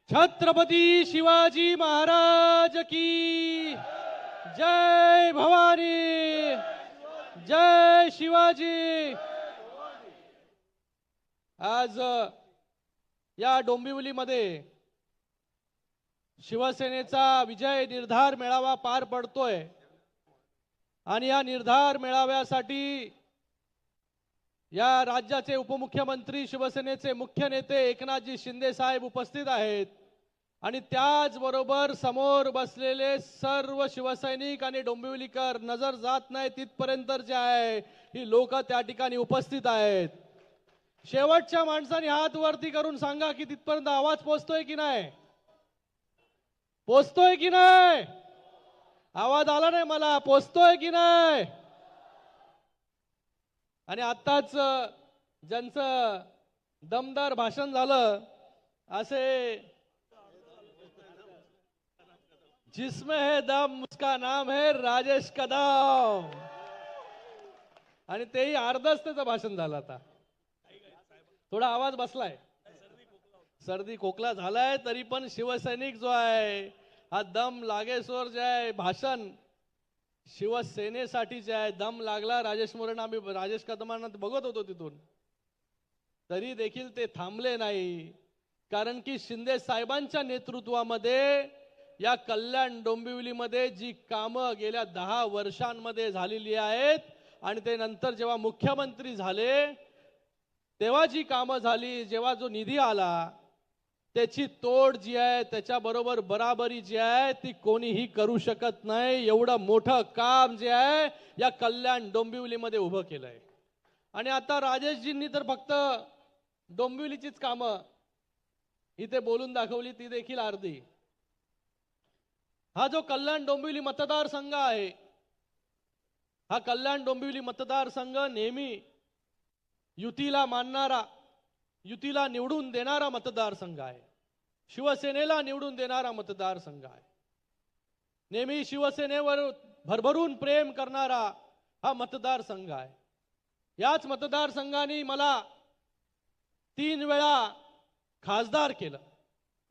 छत्रपती शिवाजी महाराज की जय भवानी, जय शिवाजी। आज या डोंबिवलीमध्ये शिवसेनेचा विजय निर्धार मेळावा पार पडतोय आणि या निर्धार मेळाव्यासाठी या राज्याचे उपमुख्यमंत्री शिवसेनेचे मुख्य नेते एकनाथजी शिंदे साहेब उपस्थित आहेत आणि त्याचबरोबर समोर बसलेले सर्व शिवसैनिक आणि डोंबिवलीकर नजर जात नाही तिथपर्यंत जे आहे ही लोक त्या ठिकाणी उपस्थित आहेत। शेवटच्या माणसाने हात वरती करून सांगा की तिथपर्यंत आवाज पोहोचतोय की नाही, पोहोचतोय की नाही? आवाज आला नाही मला, पोहोचतोय की नाही? आणि आताच ज्यांचं दमदार भाषण झालं असे जिसमें है दम उसका नाम है राजेश कदम, आणि तेही अर्धच त्याचं भाषण झालं। आता थोडा आवाज बसलाय, सर्दी खोकला झालाय, तरी पण शिवसैनिक जो आहे हा दम लागेसोर जे आहे भाषण शिवसेनेसाठी जे आहे दम लागला। राजेश मोरेंना आम्ही राजेश कदमांना बघत होतो तिथून, तरी देखील ते थांबले नाही, कारण की शिंदे साहेबांच्या नेतृत्वामध्ये या कल्याण डोंबिवलीमध्ये जी कामं गेल्या 10 वर्षांमध्ये झालेली आहेत आणि ते नंतर जेव्हा मुख्यमंत्री झाले तेव्हा जी कामं झाली, जेव्हा जो निधी आला त्याची तोड जी आहे त्याच्याबरोबर बराबरी जी आहे ती कोणीही करू शकत नाही। एवढं मोठं काम जे आहे या कल्याण डोंबिवलीमध्ये उभं केलंय आणि आता राजेशजींनी तर फक्त डोंबिवलीचीच कामं इथे बोलून दाखवली, ती देखील अर्धी। हा जो कल्याण डोंबिवली मतदारसंघ आहे, हा कल्याण डोंबिवली मतदारसंघ नेहमी युतीला मानणारा, युतीला निवडून देणारा मतदारसंघ आहे, शिवसेनेला निवडून देणारा मतदारसंघ आहे, नेहमी शिवसेनेवर भरभरून प्रेम करणारा हा मतदारसंघ आहे। याच मतदारसंघाने मला 3 वेळा खासदार केलं,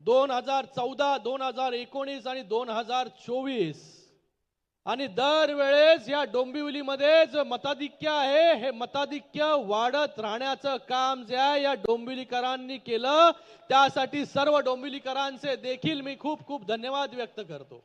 2014, 2019 आणि 2024, आणि दरवेळेस या डोंबिवलीमध्ये जो मताधिक्य आहे हे मताधिक्य वाढत राहण्याचं काम जे आहे या डोंबिवलीकरांनी केलं, त्यासाठी सर्व डोंबिवलीकरांचे देखील मी खूप खूप धन्यवाद व्यक्त करतो।